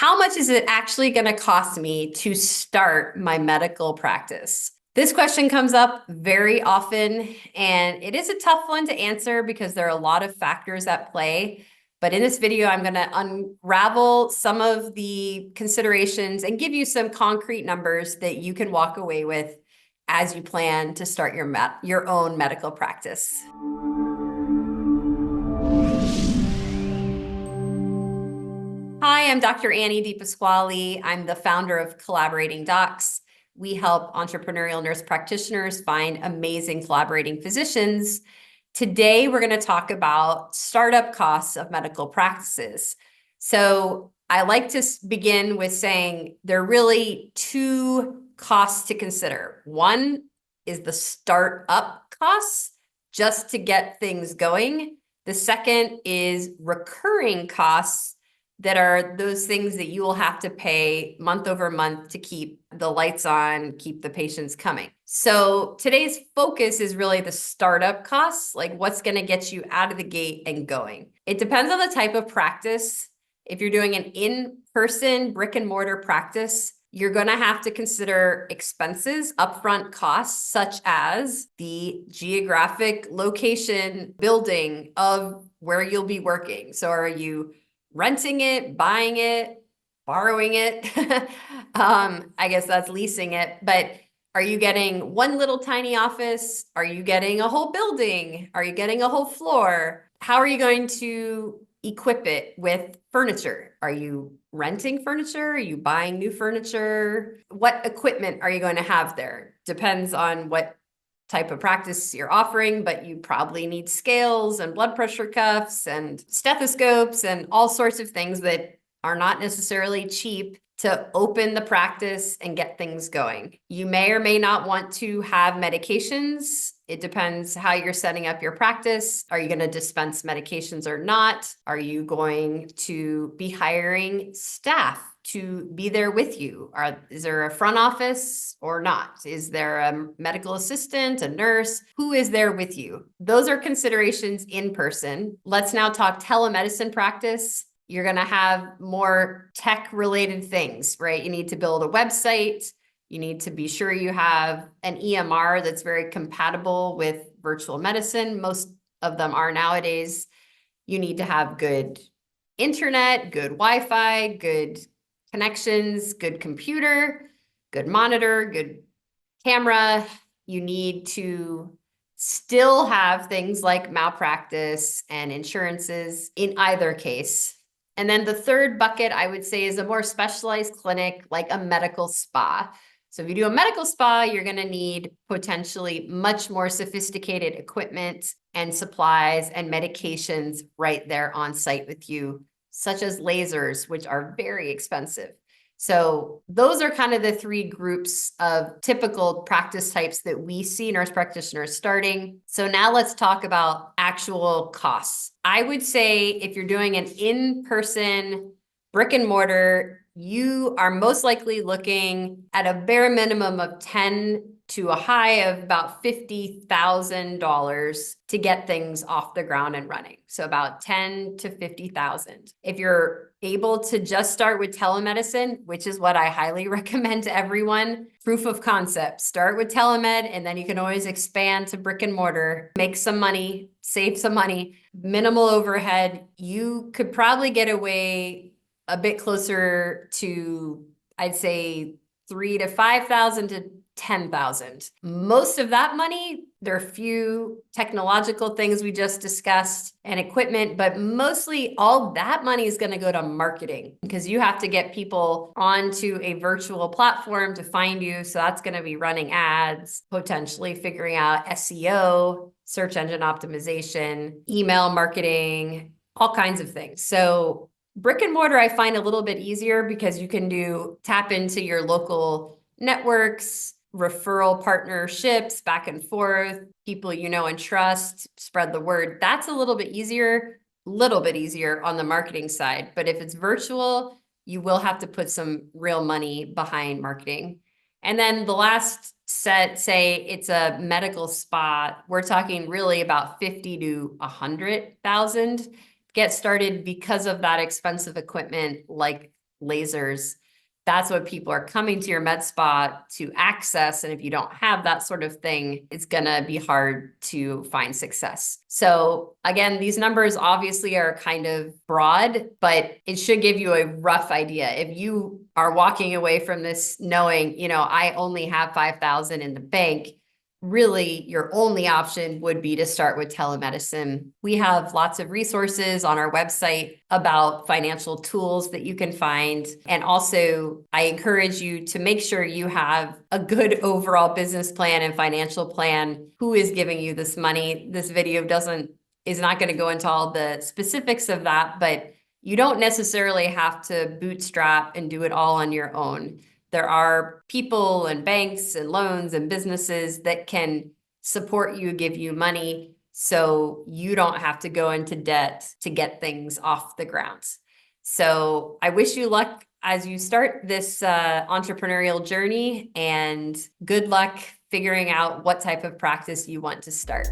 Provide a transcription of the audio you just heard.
How much is it actually going to cost me to start my medical practice? This question comes up very often, and it is a tough one to answer because there are a lot of factors at play. But in this video, I'm going to unravel some of the considerations and give you some concrete numbers that you can walk away with as you plan to start your own medical practice. Hi, I'm Dr. Annie DePasquale. I'm the founder of Collaborating Docs. We help entrepreneurial nurse practitioners find amazing collaborating physicians. Today, we're going to talk about startup costs of medical practices. So I like to begin with saying there are really two costs to consider. One is the startup costs, just to get things going. The second is recurring costs that are those things that you will have to pay month over month to keep the lights on, keep the patients coming. So today's focus is really the startup costs, like what's going to get you out of the gate and going. It depends on the type of practice. If you're doing an in-person brick and mortar practice, you're going to have to consider expenses, upfront costs, such as the geographic location, building of where you'll be working. So are you renting it, buying it, borrowing it? I guess that's leasing it. But are you getting one little tiny office? Are you getting a whole building? Are you getting a whole floor? How are you going to equip it with furniture? Are you renting furniture? Are you buying new furniture? What equipment are you going to have there? Depends on what type of practice you're offering, but you probably need scales and blood pressure cuffs and stethoscopes and all sorts of things that are not necessarily cheap to open the practice and get things going. You may or may not want to have medications. It depends how you're setting up your practice. Are you going to dispense medications or not? Are you going to be hiring staff to be there with you? Is there a front office or not? Is there a medical assistant, a nurse? Who is there with you? Those are considerations in person. Let's now talk telemedicine practice. You're going to have more tech-related things, right? You need to build a website. You need to be sure you have an EMR that's very compatible with virtual medicine. Most of them are nowadays. You need to have good internet, good Wi-Fi, good connections, good computer, good monitor, good camera. You need to still have things like malpractice and insurances in either case. And then the third bucket, I would say, is a more specialized clinic, like a medical spa. So if you do a medical spa, you're going to need potentially much more sophisticated equipment and supplies and medications right there on site with you, such as lasers, which are very expensive. So those are kind of the three groups of typical practice types that we see nurse practitioners starting. So now let's talk about actual costs. I would say if you're doing an in-person brick and mortar, you are most likely looking at a bare minimum of $10,000 to a high of about $50,000 to get things off the ground and running. So about $10,000 to $50,000. If you're able to just start with telemedicine, which is what I highly recommend to everyone, proof of concept, start with telemed, and then you can always expand to brick and mortar, make some money, save some money, minimal overhead. You could probably get away a bit closer to, I'd say, $3,000 to $5,000 to $10,000. Most of that money, there are a few technological things we just discussed and equipment, but mostly all that money is going to go to marketing because you have to get people onto a virtual platform to find you. So that's going to be running ads, potentially figuring out SEO, search engine optimization, email marketing, all kinds of things. So brick and mortar, I find a little bit easier because you can tap into your local networks, referral partnerships, back and forth, people you know and trust, spread the word. That's a little bit easier on the marketing side. But if it's virtual, you will have to put some real money behind marketing. And then the last set, say it's a medical spa, we're talking really about $50,000 to $100,000. Get started because of that expensive equipment like lasers. That's what people are coming to your med spa to access. And if you don't have that sort of thing, it's going to be hard to find success. So again, these numbers obviously are kind of broad, but it should give you a rough idea. If you are walking away from this knowing, I only have 5,000 in the bank, really your only option would be to start with telemedicine. We have lots of resources on our website about financial tools that you can find. And also, I encourage you to make sure you have a good overall business plan and financial plan. Who is giving you this money? This video is not going to go into all the specifics of that, but you don't necessarily have to bootstrap and do it all on your own. There are people and banks and loans and businesses that can support you, give you money, so you don't have to go into debt to get things off the ground. So I wish you luck as you start this entrepreneurial journey, and good luck figuring out what type of practice you want to start.